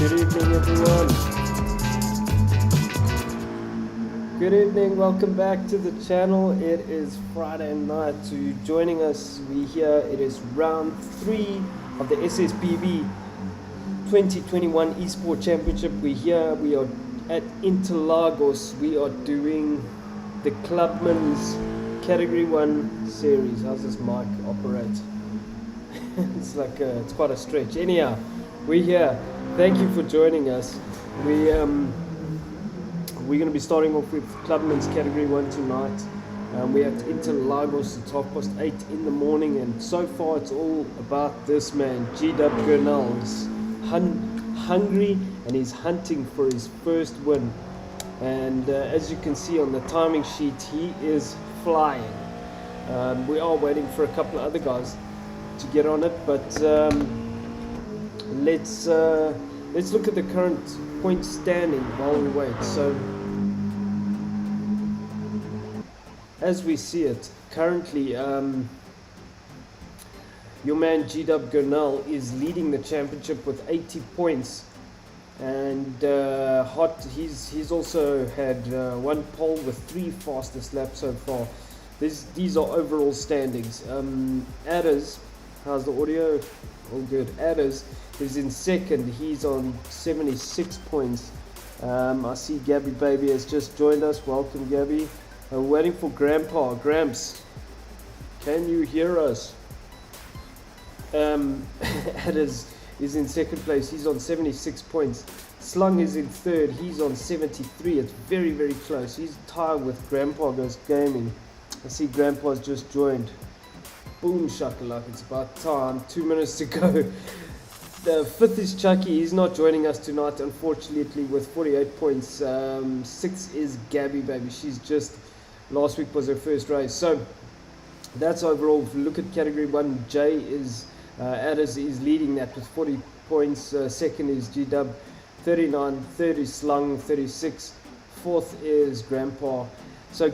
Good evening, everyone. Good evening, welcome back to the channel. It is Friday night, so you're joining us. We here, it is round 3 of the SSBB 2021 Esport Championship. We here, we are at Interlagos. We are doing the Clubman's Category 1 series. How's this mic operate? It's like it's quite a stretch. Anyhow, we're here. Thank you for joining us. We're going to be starting off with Clubman's Category 1 tonight. We're at Interlagos. It's 8:30 in the morning, and so far it's all about this man, G-Dub Gurnall. He's hungry and he's hunting for his first win. And as you can see on the timing sheet, he is flying. We are waiting for a couple of other guys to get on it, but let's look at the current point standing while we wait. So as we see it currently, your man G-Dub Gurnall is leading the championship with 80 points, and he's also had one pole with 3 fastest laps so far. These are overall standings. Adders, how's the audio? All good. Adders is in second. He's on 76 points. I see Gabby Baby has just joined us. Welcome, Gabby. We're waiting for Grandpa. Gramps, can you hear us? Adders is in second place. He's on 76 points. Slung is in third. He's on 73. It's very, very close. He's tied with Grandpa Goes Gaming. I see Grandpa's just joined. Boom shakalaka, it's about time. 2 minutes to go. The fifth is Chucky. He's not joining us tonight, unfortunately, with 48 points. 6th is Gabby Baby. She's just, last week was her first race. So that's overall. If you look at Category 1, Jay is, Adders is leading that with 40 points. Second is G-Dub, 39. Third is Slung, 36. Fourth is Grandpa. So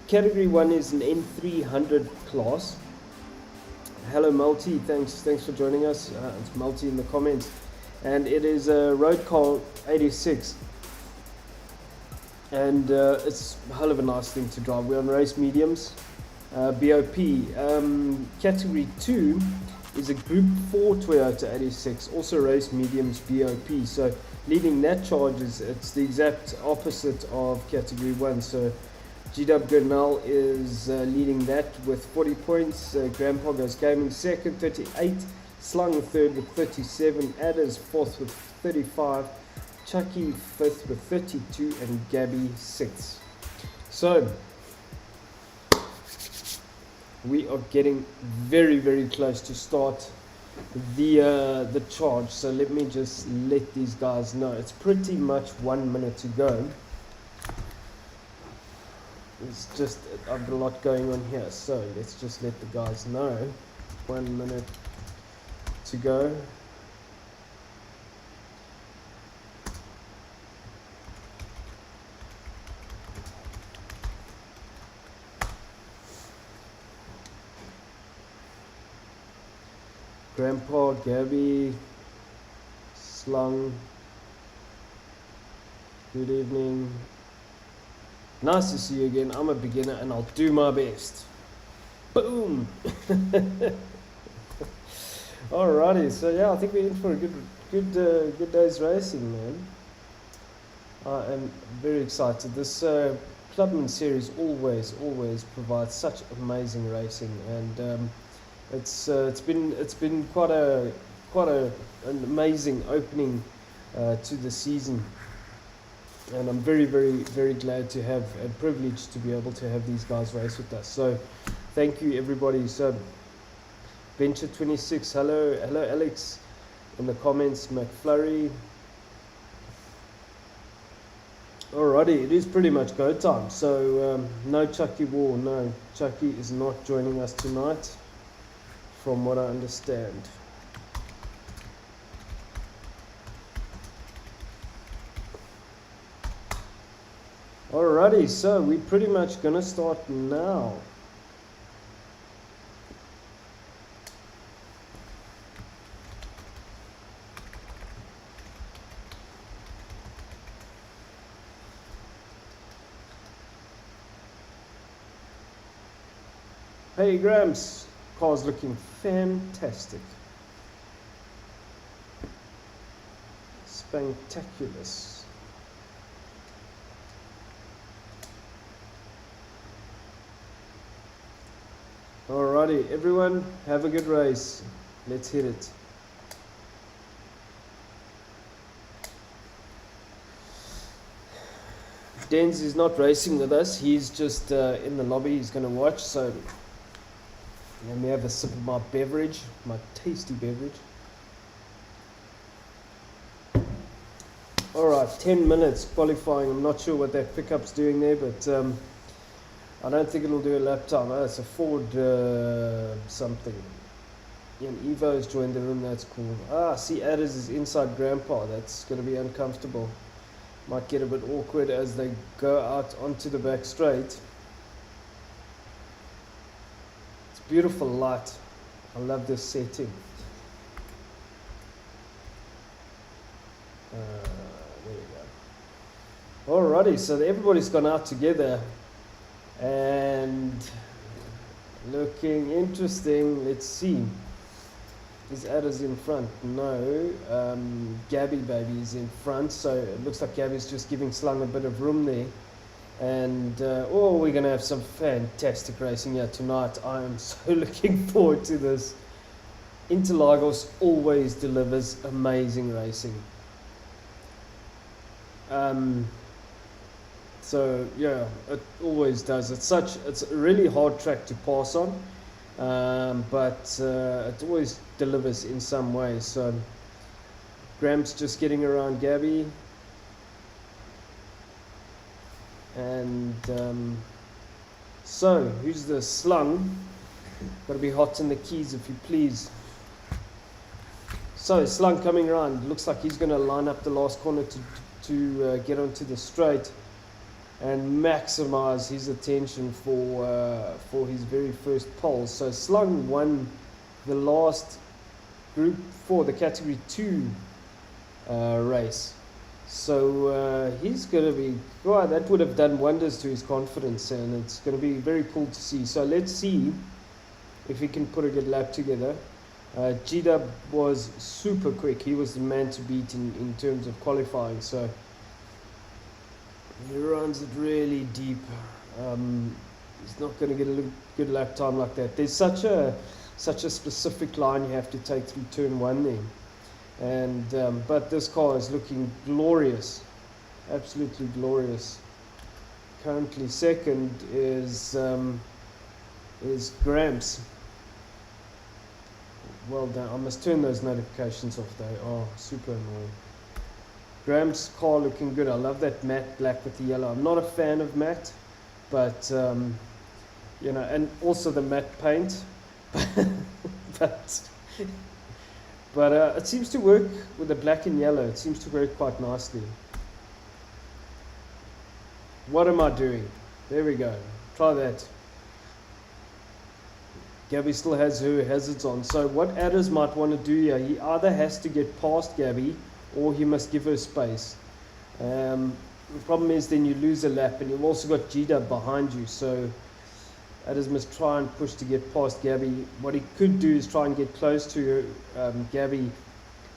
Category 1 is an N300 class. Hello Multi, thanks for joining us. It's Multi in the comments, and it is a road car 86, and it's a hell of a nice thing to drive. We're on race mediums, BOP. Category 2 is a Group 4 Toyota 86, also race mediums, BOP. So leading that charge it's the exact opposite of Category 1. So G-Dub Gurnall is leading that with 40 points. Grandpa Goes Gaming second, 38. Slung third with 37. Adders fourth with 35. Chucky fifth with 32. And Gabby sixth. So we are getting very, very close to start the charge. So let me just let these guys know. It's pretty much 1 minute to go. It's just, I've got a lot going on here, so let's just let the guys know. 1 minute to go. Grandpa, Gabby, Slung, good evening. Nice to see you again. I'm a beginner and I'll do my best. Boom! Alrighty, so yeah, I think we're in for a good day's racing, man. I am very excited. This Clubman series always provides such amazing racing, and it's been quite an amazing opening to the season. And I'm very, very, very glad to have and privileged to be able to have these guys race with us. So thank you, everybody. So Venture 26, hello Alex in the comments, McFlurry. Alrighty, it is pretty much go time. So no Chucky War, no, Chucky is not joining us tonight, from what I understand. Alrighty, so we're pretty much gonna start now. Hey Grams, car's looking fantastic. Spectaculous. Alrighty, everyone, have a good race. Let's hit it. Denz is not racing with us. He's just in the lobby. He's going to watch. So let me have a sip of my beverage, my tasty beverage. Alright, 10 minutes qualifying. I'm not sure what that pickup's doing there, but I don't think it'll do a lap time. Oh, it's a Ford something. Yeah, and Evo's joined the room. That's cool. Ah, see, Adders is inside Grandpa. That's going to be uncomfortable. Might get a bit awkward as they go out onto the back straight. It's beautiful light. I love this setting. There we go. Alrighty, so everybody's gone out together and looking interesting. Let's see. Is Adders in front? No. Gabby baby is in front, so it looks like Gabby's just giving Slung a bit of room there. And we're going to have some fantastic racing here tonight. I am so looking forward to this. Interlagos always delivers amazing racing. So yeah, it always does. It's a really hard track to pass on. But it always delivers in some way. So Graham's just getting around Gabby, and so who's the Slung? Got to be hot in the keys if you please. So Slung coming around. Looks like he's going to line up the last corner to get onto the straight and maximize his attention for his very first pole. So Slung won the last Group 4, the Category 2 race. So he's going to be, well, that would have done wonders to his confidence, and it's going to be very cool to see. So let's see if he can put a good lap together. G-Dub was super quick. He was the man to beat in terms of qualifying. So he runs it really deep. He's not going to get a good lap time like that. There's such a specific line you have to take through turn 1 there. And but this car is looking glorious, absolutely glorious. Currently second is Gramps. Well done. I must turn those notifications off. They are super annoying. Graham's car looking good. I love that matte black with the yellow. I'm not a fan of matte, but you know, and also the matte paint. but it seems to work with the black and yellow. It seems to work quite nicely. What am I doing? There we go. Try that. Gabby still has her hazards on. So what Adders might want to do here, he either has to get past Gabby or he must give her space. The problem is then you lose a lap, and you've also got G-Dub behind you. So Adders must try and push to get past Gabby. What he could do is try and get close to Gabby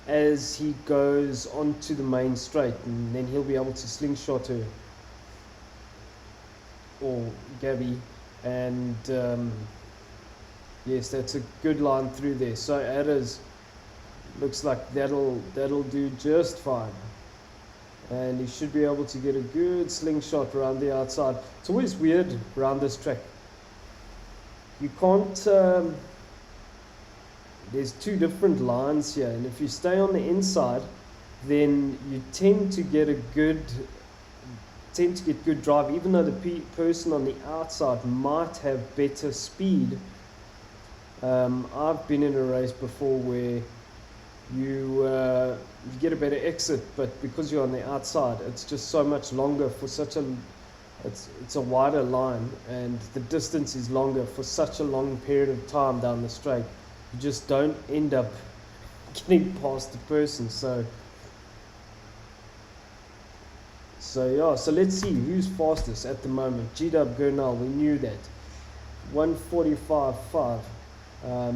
as he goes onto the main straight, and then he'll be able to slingshot her or Gabby. And yes, that's a good line through there. So Adders looks like that'll do just fine, and he should be able to get a good slingshot around the outside. It's always weird around this track. You can't there's two different lines here, and if you stay on the inside, then you tend to get good drive, even though the person on the outside might have better speed. I've been in a race before where you get a better exit, but because you're on the outside, it's just so much longer for it's a wider line, and the distance is longer for such a long period of time down the straight. You just don't end up getting past the person. So yeah, so let's see who's fastest at the moment. G-Dub Gurnal, we knew that. 1:45.5.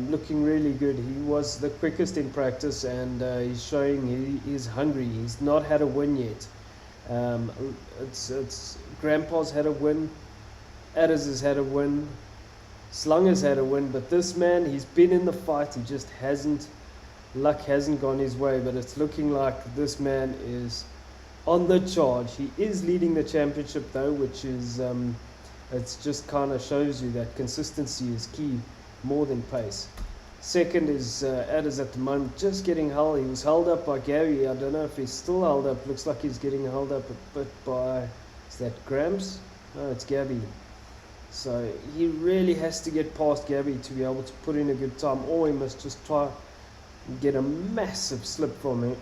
Looking really good. He was the quickest in practice, and he's showing he is hungry. He's not had a win yet. It's Grandpa's had a win, Adders has had a win, Slung has had a win, but this man, he's been in the fight. He just luck hasn't gone his way. But it's looking like this man is on the charge. He is leading the championship though, which is it's just kind of shows you that consistency is key more than pace. Second is Adders at the moment, just getting held. He was held up by Gary. I don't know if he's still held up. Looks like he's getting held up a bit by, is that Gramps? No, it's Gabby. So he really has to get past Gabby to be able to put in a good time, or he must just try and get a massive slip from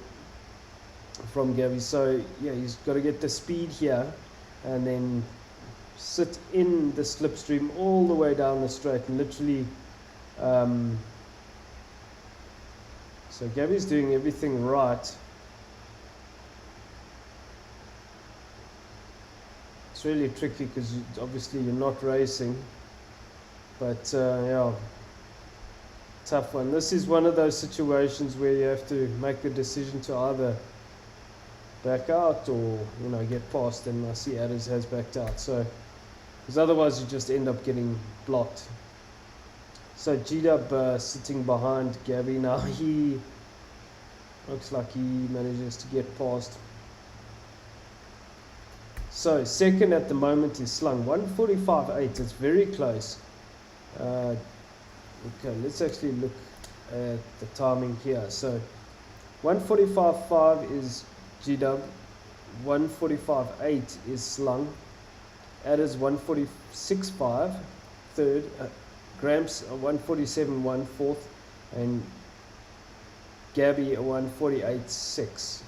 Gabby. So yeah, he's got to get the speed here and then sit in the slipstream all the way down the straight and literally so Gabby's doing everything right. It's really tricky because obviously you're not racing, but yeah, tough one. This is one of those situations where you have to make the decision to either back out or get past, and I see Adders has backed out, so because otherwise you just end up getting blocked. So G-Dub sitting behind Gabby now. He looks like he manages to get past. So second at the moment is Slung, 1:45.8. It's very close. Okay, let's actually look at the timing here. So 1:45.5 is G-Dub, 1:45.8 is Slung, Adders 1:46.5 third, Gramps 1:47.1 fourth, and Gabby 1:48.6.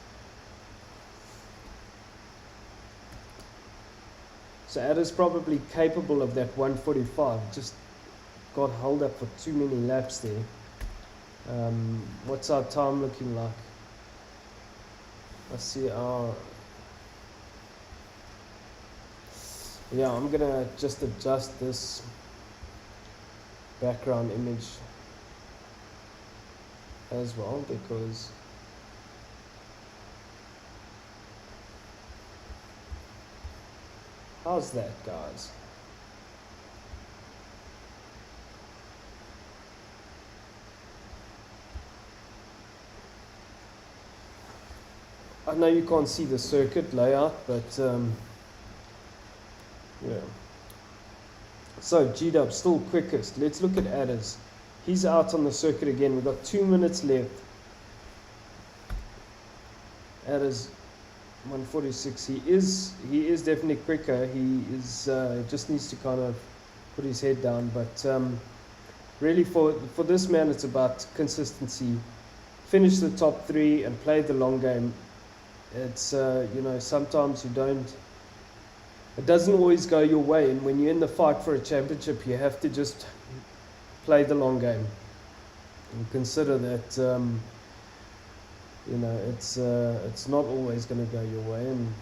So Adders probably capable of that 1:45. Just got held up for too many laps there. What's our time looking like? Let's see our. Yeah, I'm gonna just adjust this background image as well, because how's that, guys? I know you can't see the circuit layout, but yeah. So G-Dub still quickest. Let's look at Adders. He's out on the circuit again. We've got 2 minutes left. Adders 1:46. He is definitely quicker. He is just needs to kind of put his head down. But really for this man, it's about consistency. Finish the top 3 and play the long game. It's sometimes it doesn't always go your way, and when you're in the fight for a championship, you have to just play the long game and consider that it's not always going to go your way, and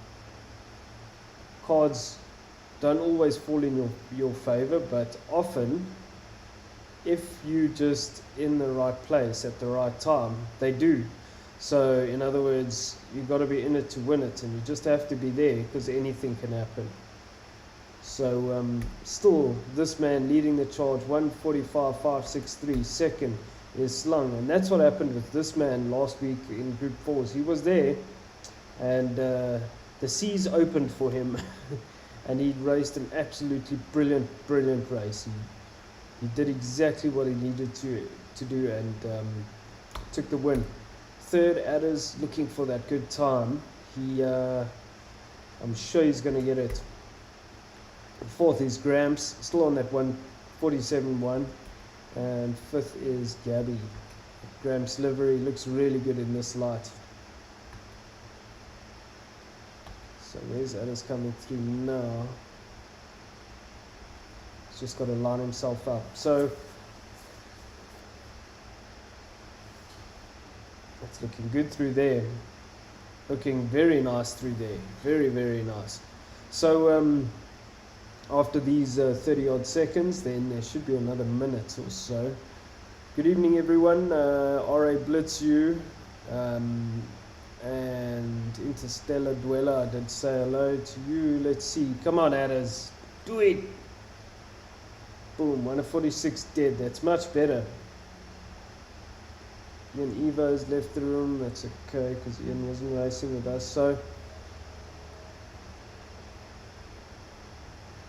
cards don't always fall in your favor, but often if you just in the right place at the right time, they do. So in other words, you've got to be in it to win it, and you just have to be there because anything can happen. So still, this man leading the charge, 1:45.563. Second is Slung, and that's what happened with this man last week in Group 4s. He was there, and the seas opened for him, and he raced an absolutely brilliant race. He did exactly what he needed to do, and took the win. Third, Adders looking for that good time. I'm sure he's going to get it. Fourth is Gramps, still on that 1:47.1, and fifth is Gabby. Gramps' livery looks really good in this light. So where's Adders coming through now? He's just got to line himself up. So it's looking good through there. Looking very nice through there. Very nice. So after these 30 odd seconds, then there should be another minute or so. Good evening, everyone. RA Blitz you and Interstellar Dweller, I did say hello to you. Let's see. Come on, Adders. Do it. Boom. 146 dead. That's much better. Ian Evo's left the room. That's okay because Ian wasn't racing with us. So.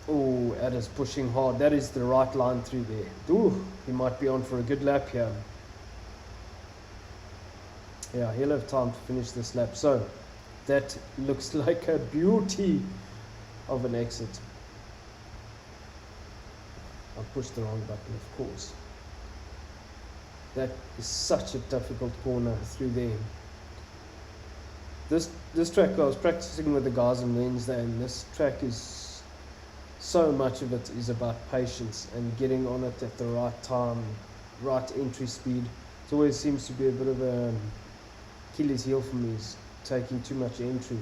Oh, Adders pushing hard. That is the right line through there. Ooh, he might be on for a good lap here. Yeah, he'll have time to finish this lap. So, that looks like a beauty of an exit. I pushed the wrong button, of course. That is such a difficult corner through there. This track, I was practicing with the guys on Wednesday, and this track is, so much of it is about patience and getting on it at the right time, right entry speed. It always seems to be a bit of a Achilles heel for me, is taking too much entry.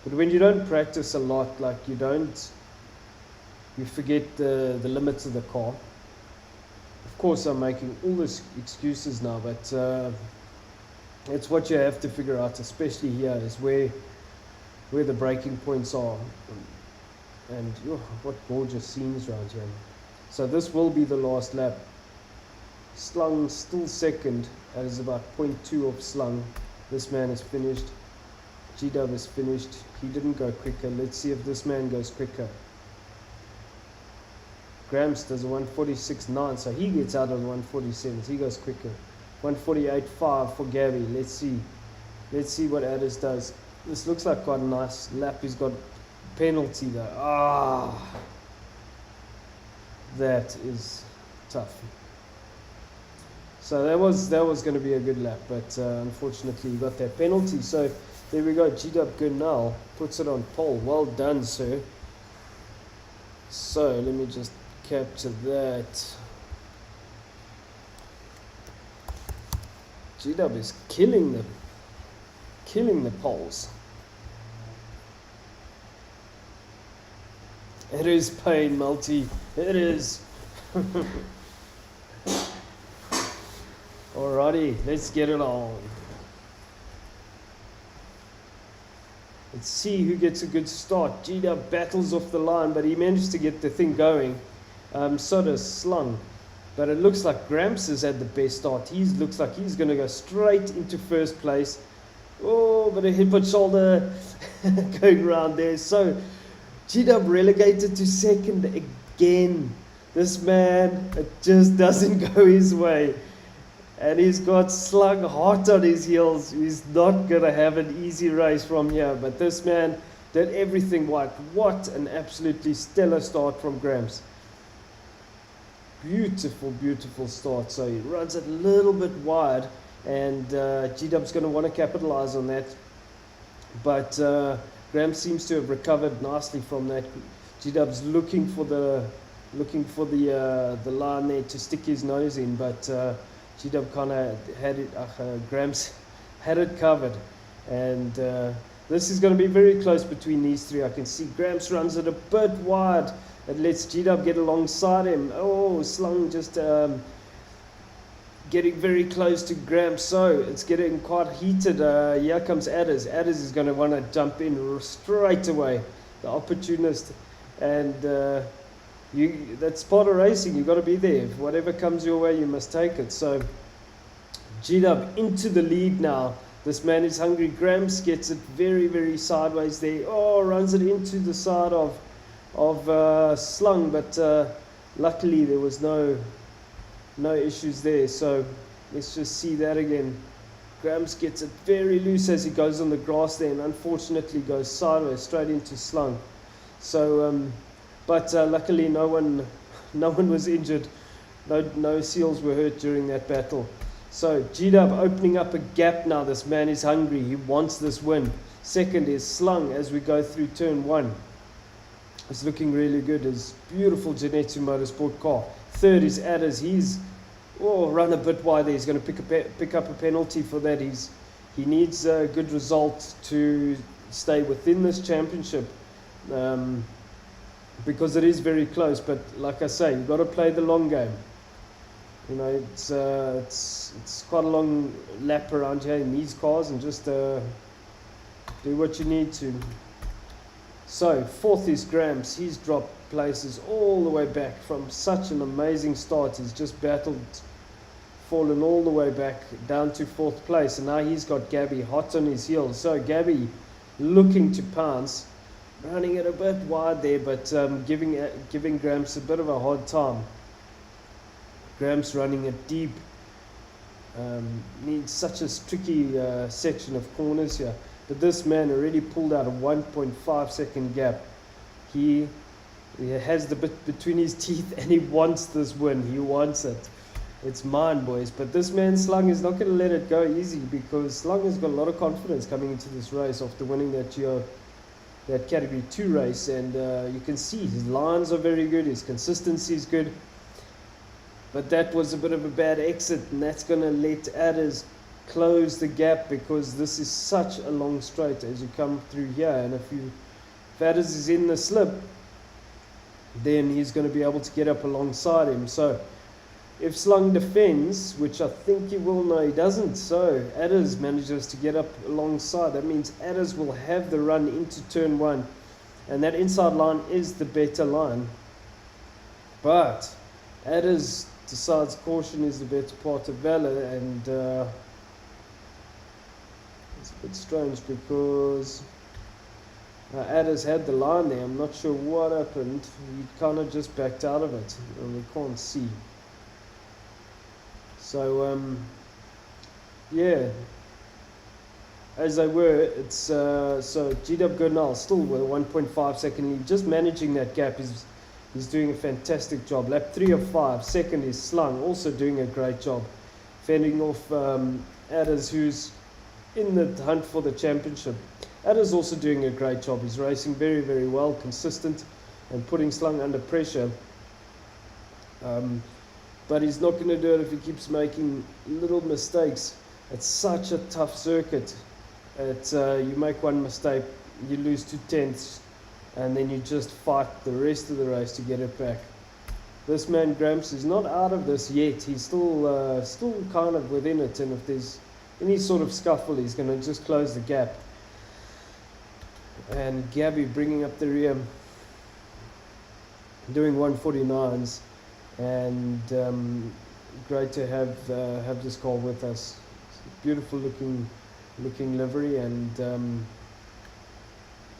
But when you don't practice a lot, like you forget the limits of the car. Of course, I'm making all these excuses now, but it's what you have to figure out, especially here, is where the braking points are. And what gorgeous scenes around here. So this will be the last lap. Slung still second. That is about 0.2 of Slung. This man is finished. G-Dub is finished. He didn't go quicker. Let's see if this man goes quicker. Gramps does a 146.9, so he gets out of the 147s. He goes quicker. 148.5 for Gabby. Let's see. Let's see what Addis does. This looks like quite a nice lap. He's got penalty though. That is tough. So that was going to be a good lap, but unfortunately he got that penalty. So there we go. G-Dub Gurnal puts it on pole. Well done, sir. So let me just capture that. G-Dub is killing the poles. It is pain, Multi. It is. Alrighty, let's get it on. Let's see who gets a good start. G-Dub battles off the line, but he managed to get the thing going. So does Slung. But it looks like Gramps has had the best start. He looks like he's going to go straight into first place. Oh, but a headbutt shoulder going around there. So G-Dub relegated to second again. This man, it just doesn't go his way. And he's got Slung hot on his heels. He's not going to have an easy race from here. But this man did everything right. What an absolutely stellar start from Gramps. Beautiful, beautiful start. So he runs it a little bit wide. And G-Dub's going to want to capitalize on that. But Graham seems to have recovered nicely from that. G-Dub's looking for the line there to stick his nose in, but G-Dub kind of had it. Graham's had it covered, and this is going to be very close between these three. I can see Graham's runs it a bit wide. It lets G-Dub get alongside him. Oh, Slung just getting very close to Graham, so it's getting quite heated. Here comes Adders. Adders is going to want to jump in straight away, the opportunist, and that's part of racing. You've got to be there. If whatever comes your way, you must take it. So G-Dub into the lead now. This man is hungry. Grams gets it very, very sideways there. Oh, runs it into the side of Slung, but luckily there was no issues there. So let's just see that again. Grams gets it very loose as he goes on the grass there, and unfortunately goes sideways straight into Slung. So but luckily no one was injured. No seals were hurt during that battle. So G-Dub opening up a gap now. This man is hungry. He wants this win. Second is Slung as we go through turn one. It's looking really good. His beautiful Genetsu Motorsport car. Third is Adders. He's run a bit wide there. He's going to pick up a penalty for that. He needs a good result to stay within this championship. because it is very close. But like I say, you've got to play the long game. You know, it's quite a long lap around here in these cars, and just do what you need to. So fourth is Gramps. He's dropped places all the way back from such an amazing start. He's just fallen all the way back down to fourth place, and now he's got Gabby hot on his heels. So Gabby looking to pounce, running it a bit wide there, but giving Gramps a bit of a hard time. Gramps running it deep. Needs such a tricky section of corners here. But this man already pulled out a 1.5 second gap. He has the bit between his teeth, and he wants this win. He wants it. It's mine, boys. But this man Slung is not going to let it go easy, because Slung has got a lot of confidence coming into this race after winning that Category 2 race. And you can see his lines are very good. His consistency is good. But that was a bit of a bad exit, and that's going to let Adders close the gap, because this is such a long straight as you come through here. And if Adders is in the slip, then he's going to be able to get up alongside him. So if Slung defends, which I think he will, no he doesn't, so Adders manages to get up alongside. That means Adders will have the run into turn 1, and that inside line is the better line. But Adders decides caution is the better part of valor, and it's a bit strange, because Adders had the line there. I'm not sure what happened. He kind of just backed out of it, and we can't see. So yeah, as they were, it's so GW Gurnal still with a 1.5 second lead, just managing that gap. He's doing a fantastic job. Lap 3 of 5. Second is Slung, also doing a great job, fending off Adders, who's in the hunt for the championship. Adders also doing a great job. He's racing very, very well, consistent, and putting Slung under pressure. But he's not going to do it if he keeps making little mistakes. It's such a tough circuit. You make one mistake, you lose 2/10, and then you just fight the rest of the race to get it back. This man Gramps is not out of this yet. He's still kind of within it, and if there's any sort of scuffle, he's going to just close the gap. And Gabby bringing up the rear, doing 149s, and great to have this car with us. Beautiful looking livery, and you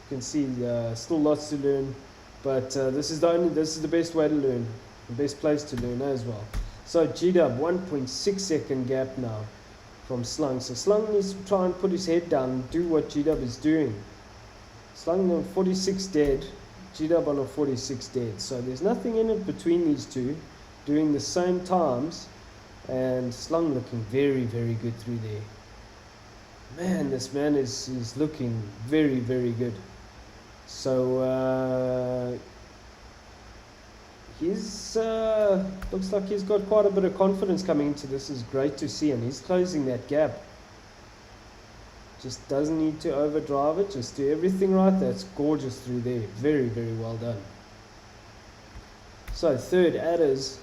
can see still lots to learn, but this is the best way to learn, the best place to learn as well. So GW 1.6 second gap now from Slung. So Slung needs to try and put his head down and do what GW is doing. Slung on 46 dead, GW on a 46 dead. So there's nothing in it between these two, doing the same times, and Slung looking very, very good through there. Man, this man is looking very, very good. So he's looks like he's got quite a bit of confidence coming into this. Is great to see, and he's closing that gap. Just doesn't need to overdrive it, just do everything right. That's gorgeous through there. Very, very well done. So third, Adders.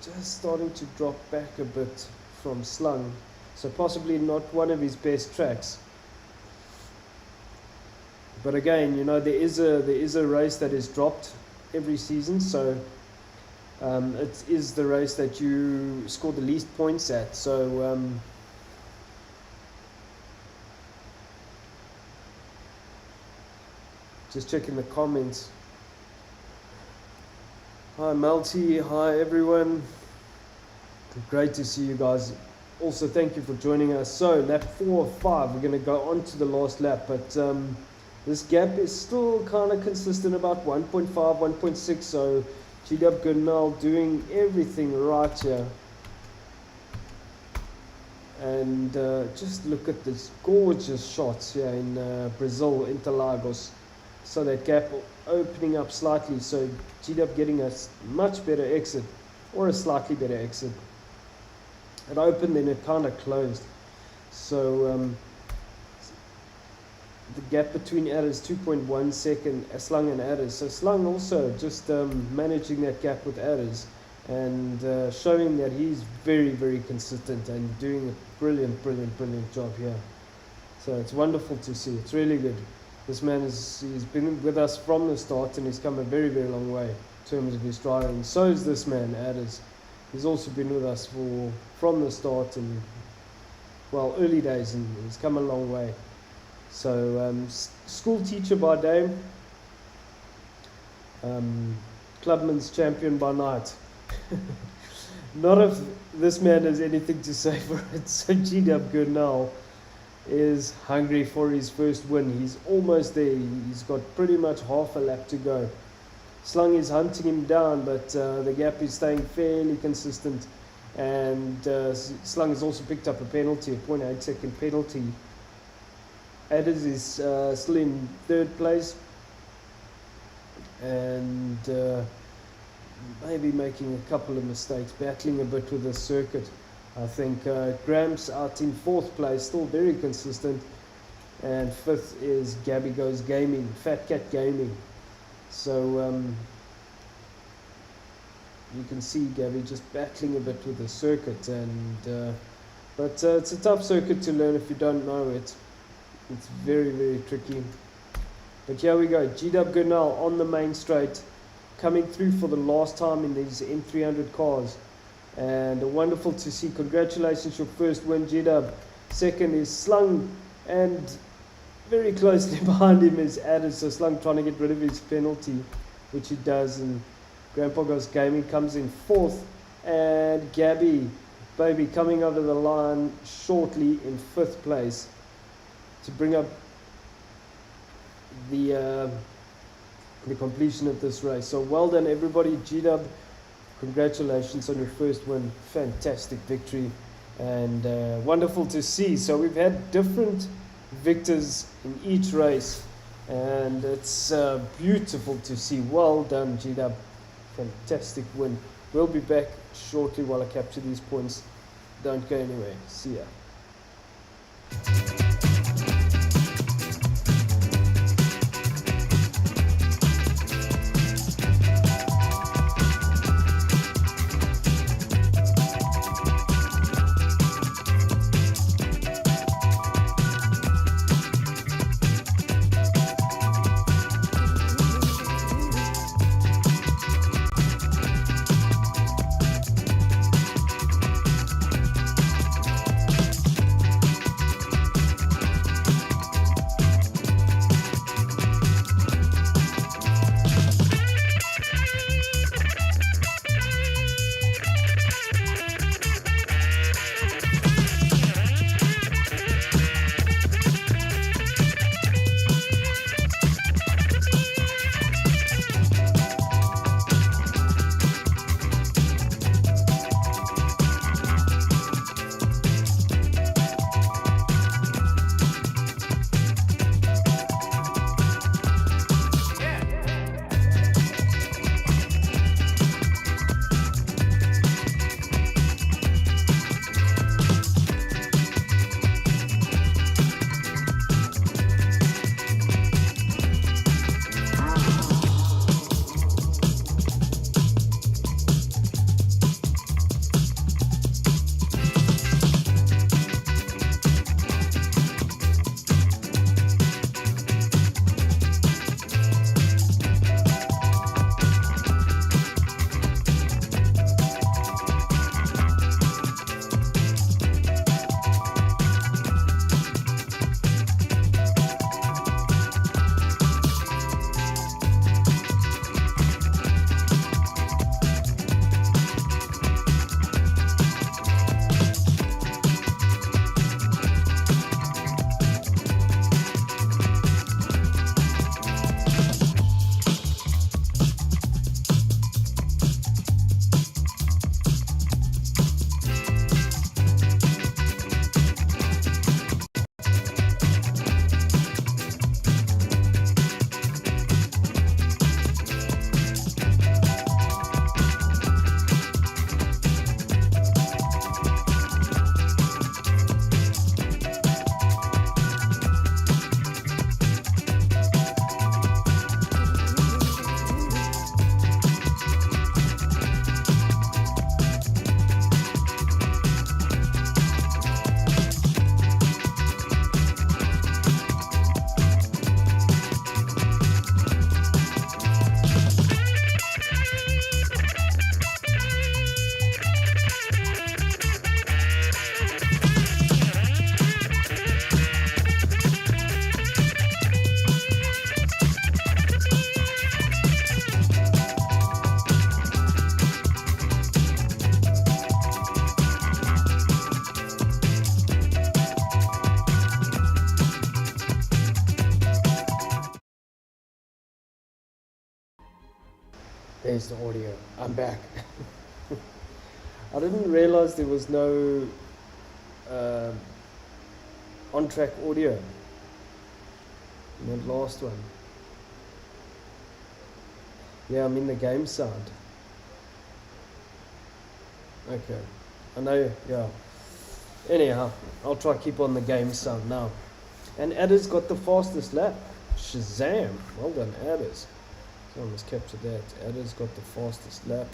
Just starting to drop back a bit from Slung. So possibly not one of his best tracks. But again, you know, there is a race that is dropped every season, so it is the race that you score the least points at. So just checking the comments. Hi Melty, hi everyone. Great to see you guys. Also, thank you for joining us. So lap 4 of 5, we're going to go on to the last lap, but this gap is still kind of consistent, about 1.5, 1.6. So GW Gurnal doing everything right here. And just look at this gorgeous shots here in Brazil, Interlagos. So that gap opening up slightly, so GW getting a much better exit, or a slightly better exit. It opened, then it kind of closed. So the gap between Adders 2.1 second, Slung and Adders. So Slung also just managing that gap with Adders and showing that he's very, very consistent and doing a brilliant job here. So it's wonderful to see. It's really good. This man he's been with us from the start, and he's come a very, very long way in terms of his driving. So is this man, Adders. He's also been with us from the start and, well, early days, and he's come a long way. So school teacher by day, Clubman's champion by night. Not if this man has anything to say for it. So G-Dub Gurnall is hungry for his first win. He's almost there. He's got pretty much half a lap to go. Slung is hunting him down, but the gap is staying fairly consistent. And Slung has also picked up a penalty, a 0.8 second penalty. Adders is still in third place and maybe making a couple of mistakes, battling a bit with the circuit. I think Graham's out in fourth place, still very consistent. And fifth is Gabby Goes Gaming, Fat Cat Gaming. So you can see Gabby just battling a bit with the circuit, and but it's a tough circuit to learn if you don't know it. It's very, very tricky. But here we go, G-Dub Gurnall on the main straight, coming through for the last time in these M300 cars. And wonderful to see. Congratulations, your first win, G-Dub. Second is Slung, and very closely behind him is Adders. So Slung trying to get rid of his penalty, which he does. And Grandpa Goes Gaming comes in fourth. And Gabby, baby, coming over the line shortly in fifth place to bring up the completion of this race. So well done, everybody. G-Dub, congratulations on your first win. Fantastic victory, and wonderful to see. So we've had different victors in each race, and it's beautiful to see. Well done, G-Dub. Fantastic win. We'll be back shortly while I capture these points. Don't go anywhere. See ya. There's the audio. I'm back. I didn't realize there was no on-track audio in that last one. Yeah, I'm in the game sound. Okay. I know, yeah. Anyhow, I'll try to keep on the game sound now. And Adder's got the fastest lap. Shazam! Well done, Adders. So I must capture that. Adder's got the fastest lap.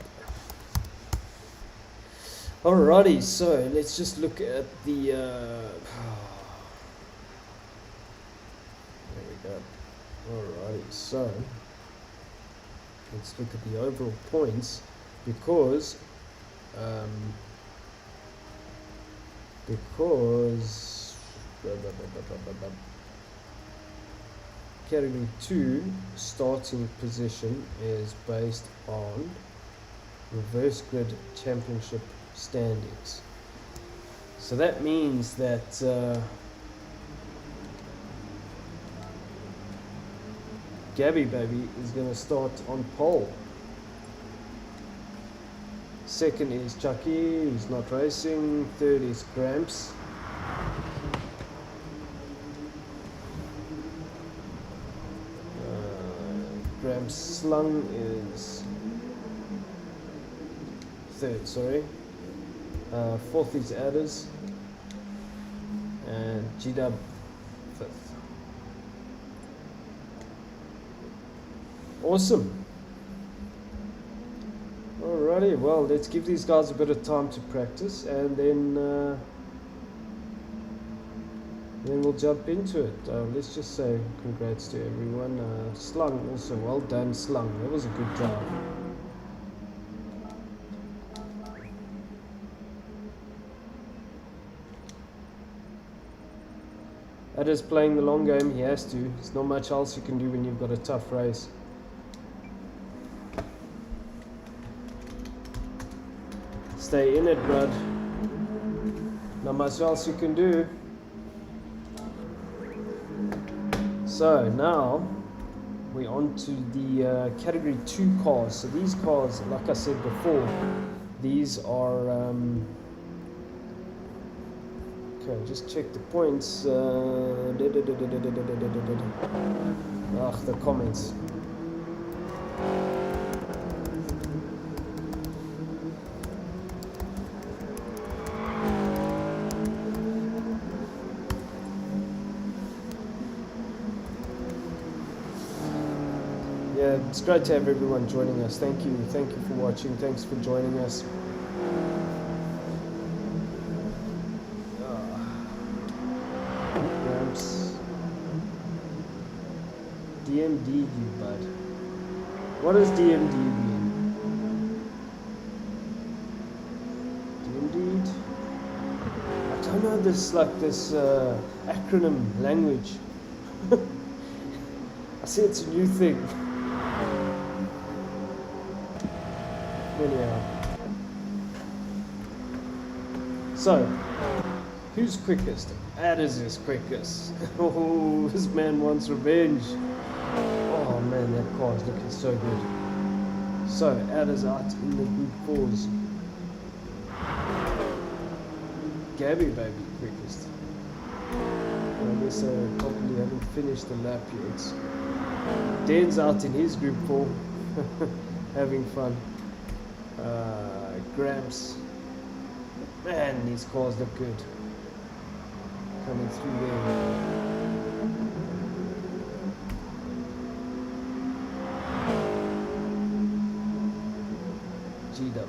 Alrighty, so let's just look at the... there we go. Alrighty, so let's look at the overall points because category 2 starting position is based on reverse grid championship standings. So that means that Gabby Baby is going to start on pole. Second is Chucky, who's not racing. Third is Gramps. Gramps Slung is third, sorry. Fourth is Adders. And G-Dub fifth. Awesome. Alrighty, well, let's give these guys a bit of time to practice and then we'll jump into it. Let's just say congrats to everyone. Slung also, well done Slung, that was a good drive. Adder's playing the long game, he has to. There's not much else you can do when you've got a tough race. Stay in it, bud. Not much else you can do. So now we're on to the category 2 cars. So these cars, like I said before, these are okay, just check the points. The comments. Yeah, it's great to have everyone joining us. Thank you for watching. Thanks for joining us. Gramps. DMD you, bud. What does DMD mean? DMD? I don't know this acronym language. I see it's a new thing. Anyhow. So, who's quickest? Adders is quickest. Oh, this man wants revenge. Oh man, that car's looking so good. So, Adders out in the group 4s. Gabby Baby quickest. I guess I probably haven't finished the lap yet. Dan's out in his group 4. Having fun. Gramps. Man, these cars look good. Coming through there. G-Dub.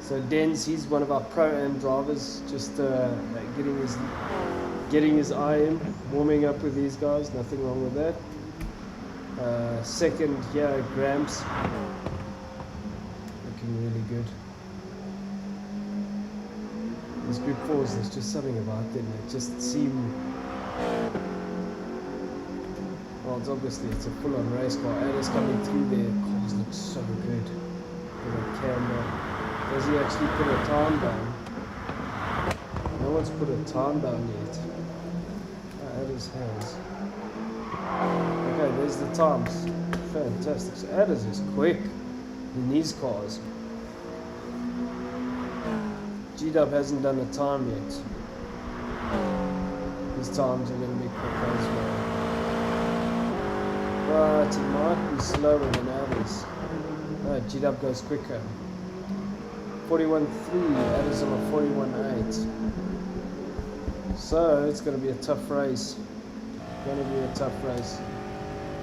So Denz, he's one of our Pro-Am drivers, just getting his eye in, warming up with these guys, nothing wrong with that. Second here, Gramps, looking really good. These group 4s, there's just something about them that just seem, well, it's a full-on race car. Adder's coming through there, cars look so good. With a camera. Does he actually put a time down? No one's put a time down yet. Adders has. there's the times. Fantastic. So Adders is quick in these cars. G-Dub hasn't done a time yet. His times are going to be quick as well. But it might be slower than Adders. No, G-Dub goes quicker. 41.3, Adders on a 41.8. So it's going to be a tough race. Going to be a tough race.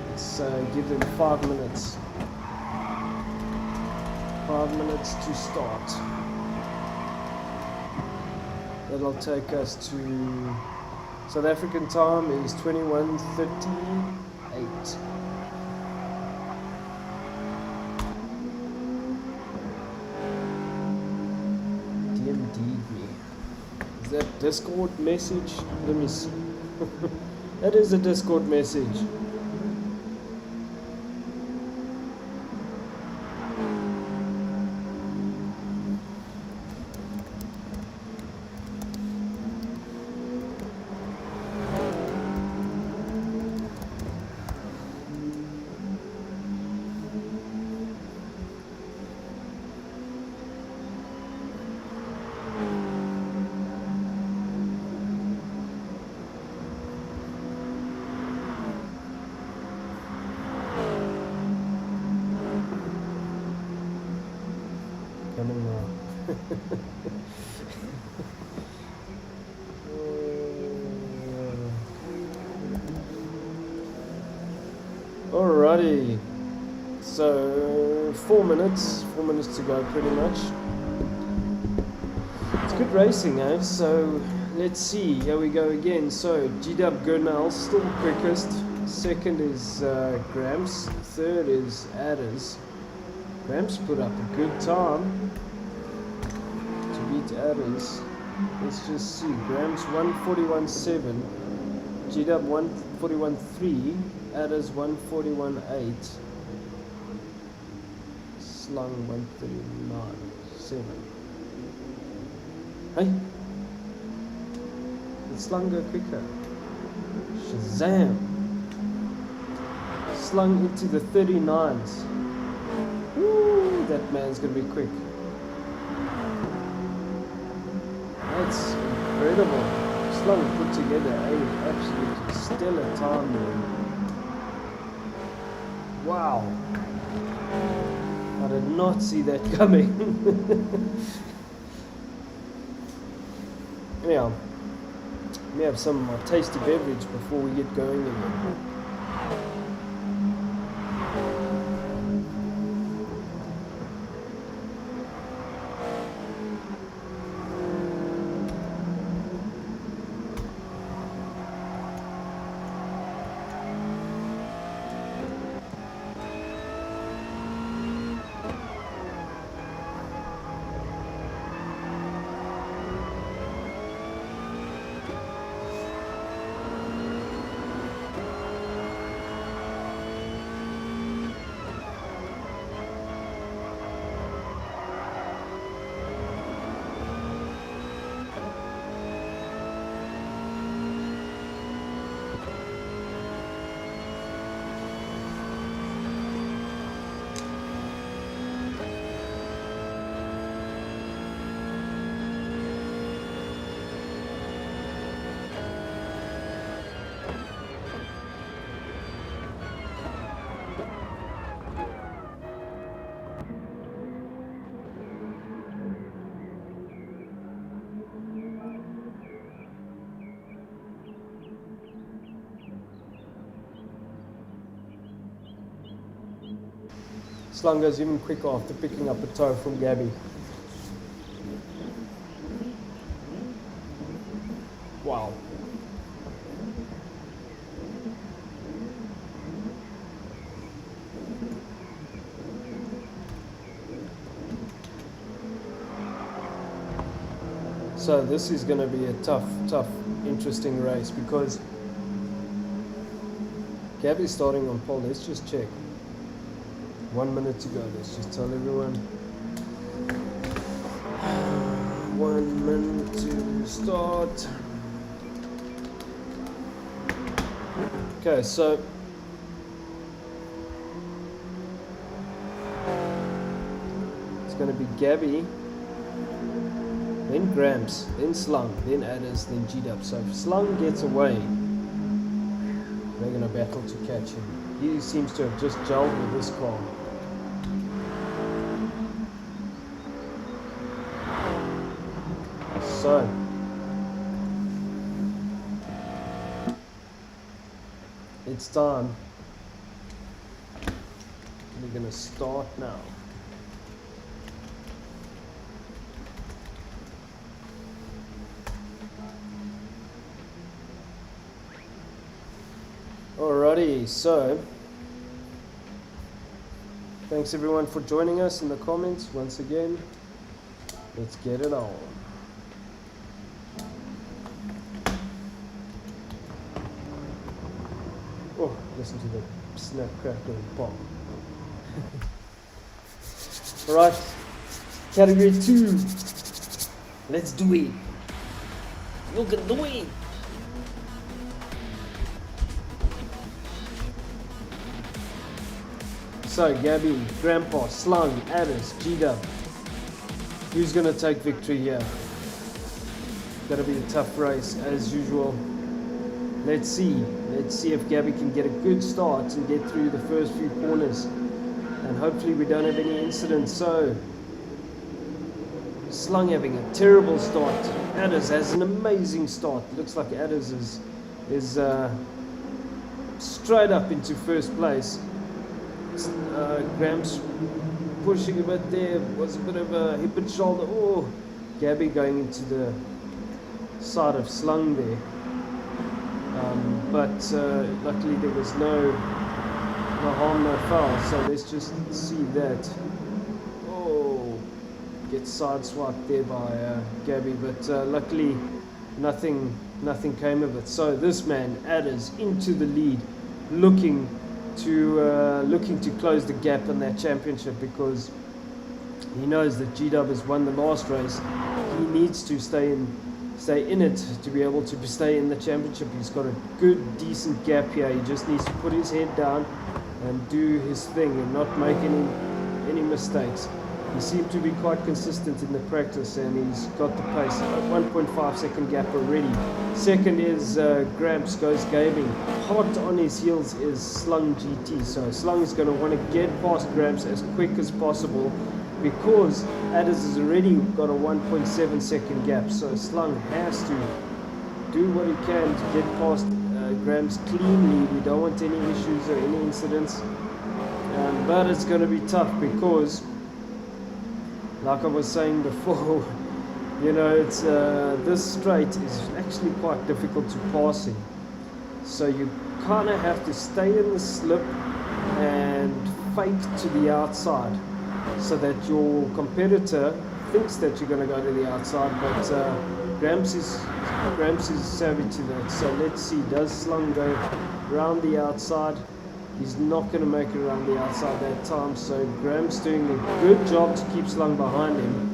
Let's give them 5 minutes. 5 minutes to start. That'll take us to South African time is 21:38. DMD'd me. Is that Discord message? Let me see. That is a Discord message. Alrighty, so 4 minutes to go pretty much. It's good racing, eh? So let's see, here we go again. So G-Dub Gurnell still quickest, second is Gramps, third is Adders. Gramps put up a good time to beat Adders. Let's just see, Gramps 141.7, G-Dub 141.3, Adders 141.8, Slung 139.7. Hey, did Slung go quicker? Shazam! Slung into the 39s. Woo, that man's gonna be quick. That's incredible. Slung put together an absolutely stellar time there. Wow. I did not see that coming. Anyhow, let me have some of my tasty beverage before we get going again. Slung goes even quicker after picking up a toe from Gabby. Wow. So this is going to be a tough, interesting race because Gabby's starting on pole. Let's just check. 1 minute to go. Let's just tell everyone. 1 minute to start. Okay, so going to be Gabby, then Gramps, then Slung, then Adders, then G-Dub. So if Slung gets away, they're going to battle to catch him. He seems to have just gelled with this car. So it's time. We're going to start now. Alrighty, so thanks everyone for joining us in the comments once again. Let's get it on. Oh, listen to the snap, crackle, and pop. Alright, category 2. Let's do it. You can do it. So, Gabby, Grandpa, Slung, Addis, G-Dub. Who's going to take victory here? Going to be a tough race as usual. Let's see. Let's see if Gabby can get a good start and get through the first few corners. And hopefully we don't have any incidents. So, Slung having a terrible start. Addis has an amazing start. Looks like Addis is straight up into first place. Gramps pushing a bit there, was a bit of a hip and shoulder. Oh, Gabby going into the side of Slung there. But luckily there was no harm, no foul. So let's just see that. Oh, gets sideswiped there by Gabby, but luckily nothing came of it. So this man, Adders, into the lead, looking to close the gap in that championship, because he knows that G-Dub has won the last race. He needs to stay in it to be able to stay in the championship. He's got a good, decent gap here. He just needs to put his head down and do his thing and not make any mistakes. He seemed to be quite consistent in the practice, and he's got the pace. 1.5 second gap already. Second is Gramps goes gaming. Hot on his heels is Slung GT. So Slung is going to want to get past Gramps as quick as possible, because Addis has already got a 1.7 second gap. So Slung has to do what he can to get past Gramps cleanly. We don't want any issues or any incidents. But it's going to be tough, because like I was saying before, you know, it's this straight is actually quite difficult to pass in. So you kind of have to stay in the slip and fake to the outside, so that your competitor thinks that you're going to go to the outside. But Gramps is savvy to that. So let's see, does Slung go around the outside? He's not going to make it around the outside that time. So Gramps doing a good job to keep Slung behind him.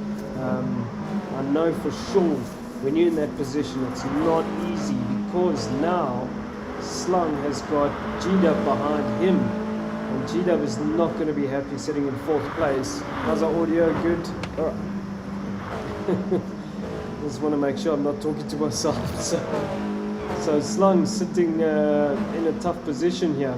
I know for sure when you're in that position it's not easy, because now Slung has got G-Dub behind him, and G-Dub is not going to be happy sitting in fourth place. How's our audio? Good? Alright. Just want to make sure I'm not talking to myself. So Slung sitting in a tough position here,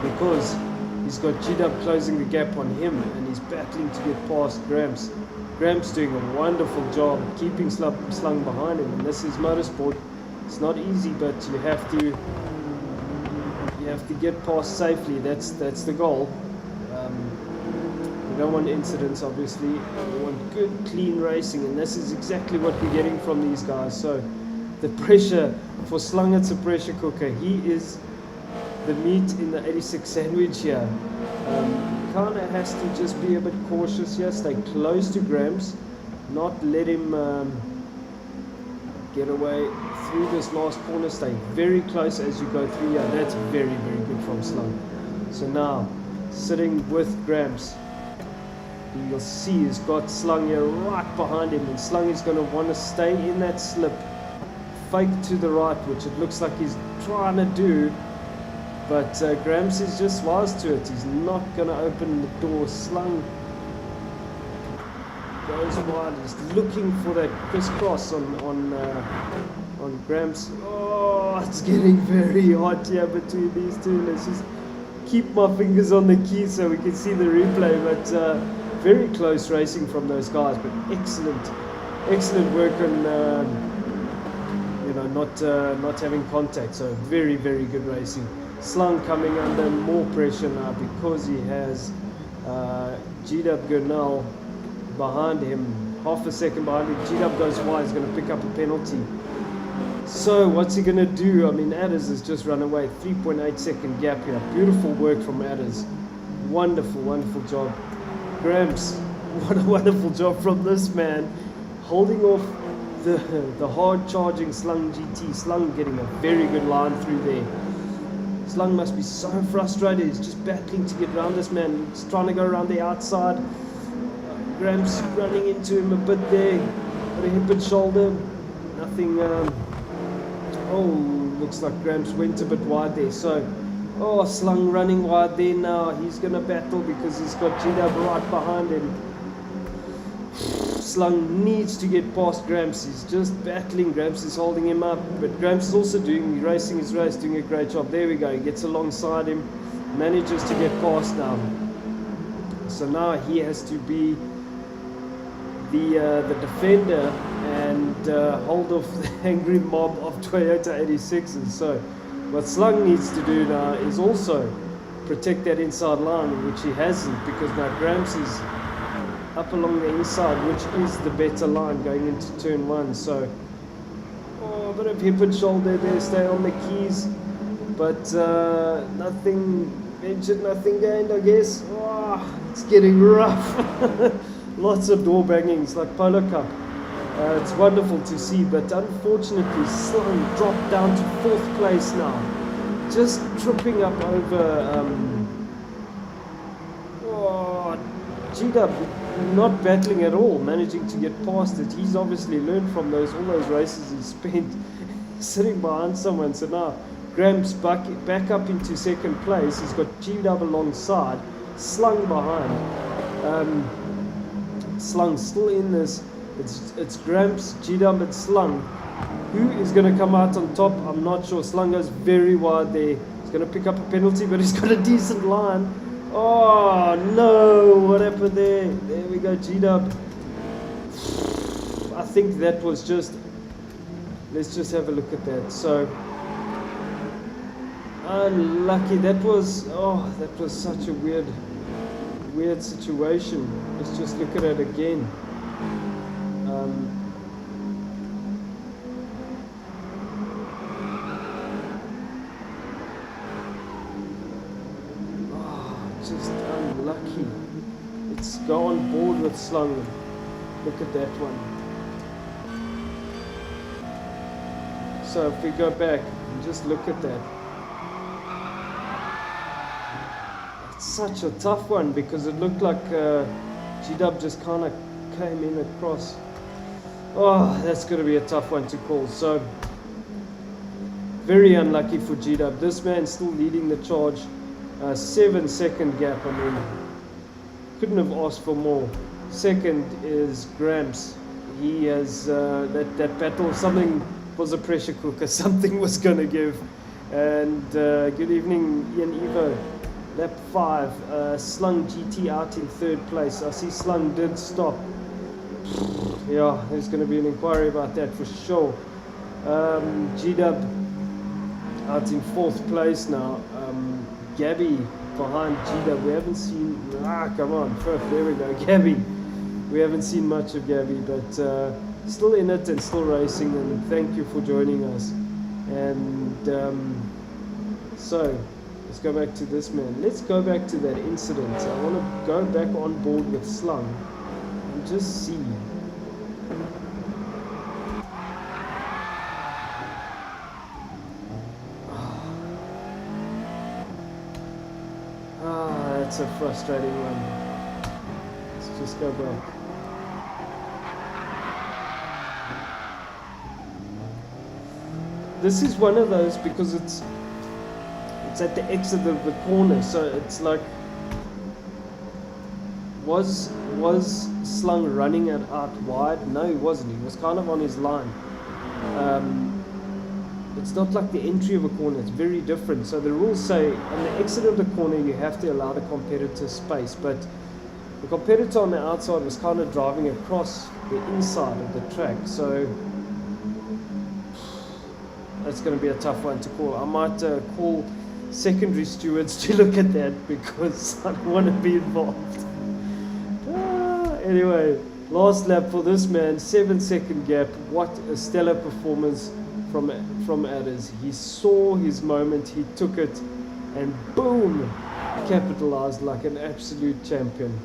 because he's got G-Dub closing the gap on him, and he's battling to get past Gramps. Gramps doing a wonderful job keeping Slung behind him, and this is motorsport. It's not easy, but you have to get past safely. That's the goal. We don't want incidents, obviously. We want good, clean racing, and this is exactly what we're getting from these guys. So the pressure for Slung, it's a pressure cooker. He is the meat in the 86 sandwich here. Kind of has to just be a bit cautious here, stay close to Gramps, not let him get away through this last corner. Stay very close as you go through here. That's very, very good from Slung. So now, sitting with Gramps, you'll see he's got Slung here right behind him, and Slung is going to want to stay in that slip, fake to the right, which it looks like he's trying to do. But Gramps is just wise to it. He's not going to open the door. Slung goes wide. He's looking for that crisscross on Gramps. Oh, it's getting very hot here between these two. Let's just keep my fingers on the key so we can see the replay. But very close racing from those guys. But excellent work on not having contact. So very good racing. Slung coming under more pressure now because he has G-Dub Gurnell behind him, half a second behind him. G-Dub goes wide, he's going to pick up a penalty. So what's he going to do? I mean, Adders has just run away, 3.8 second gap here. Beautiful work from Adders. Wonderful job. Gramps, what a wonderful job from this man, holding off the hard charging Slung GT. Slung getting a very good line through there. Slung must be so frustrated. He's just battling to get around this man. He's trying to go around the outside. Gramps running into him a bit there. Got a hip and shoulder. Nothing. Looks like Gramps went a bit wide there. So, Slung running wide there now. He's going to battle because he's got G-Dub right behind him. Slung needs to get past Gramps. He's just battling. Gramps is holding him up, but Gramps is also racing his race, doing a great job. There we go. He gets alongside him, manages to get past now. So now he has to be the defender and hold off the angry mob of Toyota 86s. So what Slung needs to do now is also protect that inside line, which he hasn't, because now Gramps is up along the inside, which is the better line going into turn one. So a bit of hip and shoulder there, stay on the keys, but nothing ventured, nothing gained, I guess. It's getting rough. Lots of door bangings like Polo Cup. It's wonderful to see, but unfortunately Slung dropped down to 4th place now, just tripping up over G-Dub, not battling at all, managing to get past it. He's obviously learned from all those races he spent sitting behind someone. So now Gramps back up into 2nd place. He's got G-Dub alongside, Slung behind. Slung still in this. It's Gramps, G-Dub and Slung. Who is going to come out on top? I'm not sure. Slung goes very wide there. He's going to pick up a penalty, but he's got a decent line. Oh no, what happened there? There we go, G-Dub. I think that was just, let's just have a look at that. So unlucky. That was such a weird situation. Let's just look at it again. Just unlucky. Let's go on board with Slung. Look at that one. So if we go back and just look at that, it's such a tough one because it looked like G-Dub just kind of came in across. That's going to be a tough one to call. So very unlucky for G-Dub. This man's still leading the charge. 7-second gap. I mean, couldn't have asked for more. Second is Gramps. He has that battle. Something was a pressure cooker. Something was going to give. And good evening, Ian Evo. Lap 5. Slung GT out in 3rd place. I see Slung did stop. Yeah, there's going to be an inquiry about that for sure. G-Dub out in 4th place now. Gabby behind G-Dub. We haven't seen. Come on, first, there we go. Gabby. We haven't seen much of Gabby, but still in it and still racing. And thank you for joining us. And so let's go back to this man. Let's go back to that incident. I want to go back on board with Slung and just see. That's a frustrating one. Let's just go back. This is one of those because it's at the exit of the corner, so it's like was was Slung running it out wide? No, he wasn't. He was kind of on his line. It's not like the entry of a corner, it's very different. So the rules say on the exit of the corner you have to allow the competitor space, but the competitor on the outside was kind of driving across the inside of the track, so that's going to be a tough one to call. I might call secondary stewards to look at that because I don't want to be involved. Anyway, last lap for this man, 7-second gap. What a stellar performance from Adders. He saw his moment, he took it, and boom, capitalized like an absolute champion.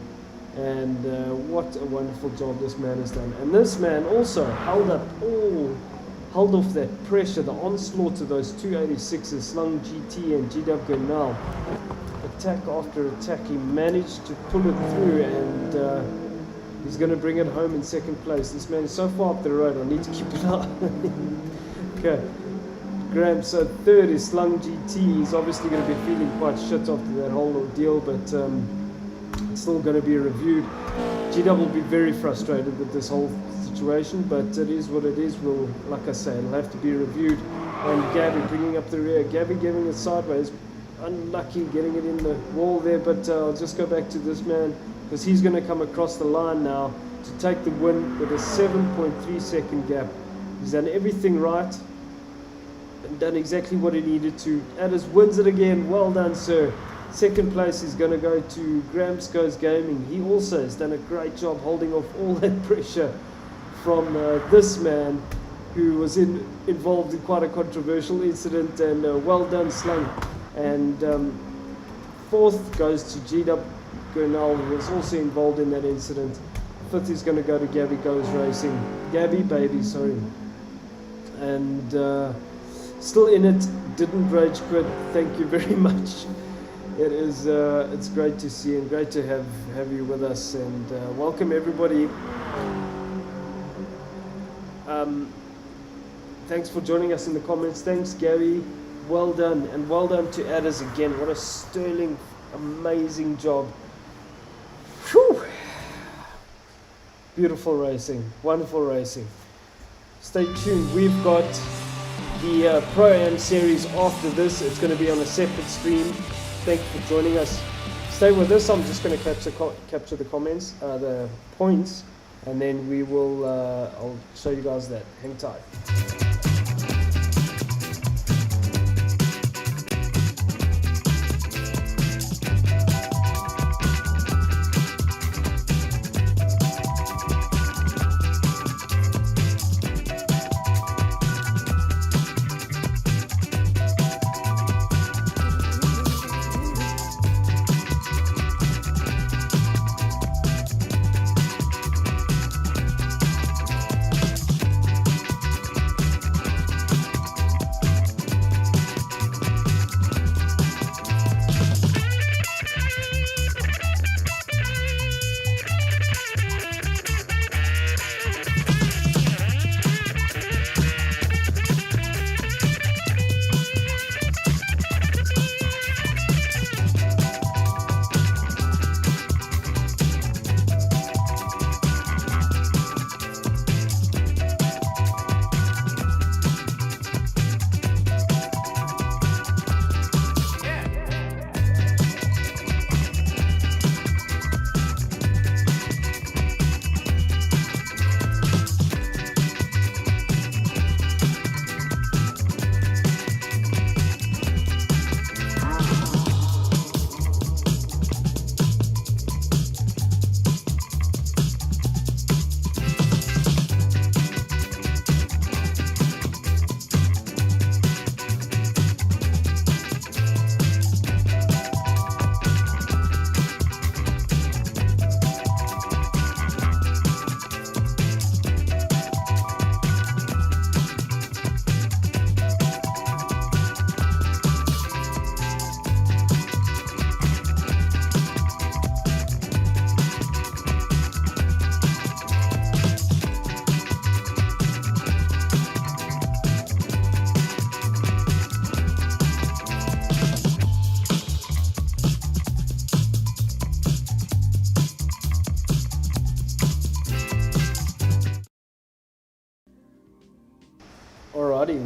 And what a wonderful job this man has done. And this man also held off that pressure, the onslaught of those 286s, Slung GT and GW Gurnal. Attack after attack, he managed to pull it through, and he's going to bring it home in second place. This man is so far up the road, I need to keep an eye on him. Okay, Graham, so third is Slung GT. He's obviously going to be feeling quite shit after that whole ordeal, but it's still going to be reviewed. GW will be very frustrated with this whole situation, but it is what it is. We'll, like I say, it'll have to be reviewed. And Gabby bringing up the rear. Gabby giving it sideways. Unlucky getting it in the wall there, but I'll just go back to this man because he's going to come across the line now to take the win with a 7.3 second gap. He's done everything right and done exactly what he needed to. Adders wins it again. Well done, sir. Second place is going to go to Gramsco's Gaming. He also has done a great job holding off all that pressure from this man who was involved in quite a controversial incident, and well done, Slung. And fourth goes to GW Gurnal, who was also involved in that incident. Fifth is going to go to Gabby Goes Racing. Gabby, baby, sorry. And still in it, didn't rage quit. Thank you very much. It is it's great to see and great to have you with us, and welcome everybody. Thanks for joining us in the comments. Thanks, Gary. Well done, and well done to Adders again. What a sterling, amazing job. Whew. Beautiful racing, wonderful racing. Stay tuned. We've got the Pro-Am series after this. It's going to be on a separate stream. Thank you for joining us. Stay with us. I'm just going to capture the comments, the points, and then we will. I'll show you guys that. Hang tight.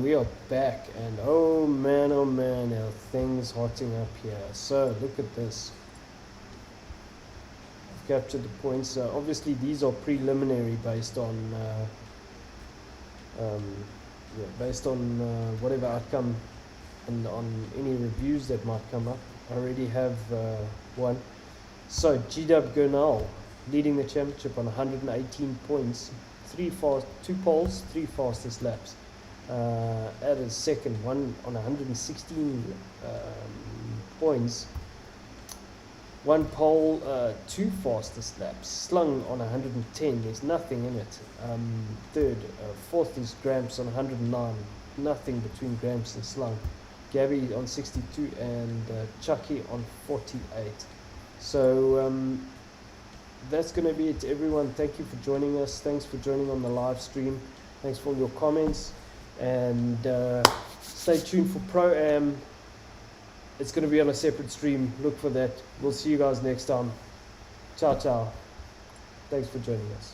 we are back, and oh man, our things hotting up here. So look at this. I've captured the points. Obviously, these are preliminary based on whatever outcome and on any reviews that might come up. I already have one. So GW Gurnall leading the championship on 118 points, two poles, 3 fastest laps. At a second, one on 116 points, 1 pole, 2 fastest laps. Slung on 110, there's nothing in it. Third, fourth is Gramps on 109, nothing between Gramps and Slung. Gabby on 62 and Chucky on 48. So that's going to be it, everyone. Thank you for joining us. Thanks for joining on the live stream. Thanks for all your comments. And stay tuned for Pro-Am. It's going to be on a separate stream. Look for that. We'll see you guys next time. Ciao, ciao. Thanks for joining us.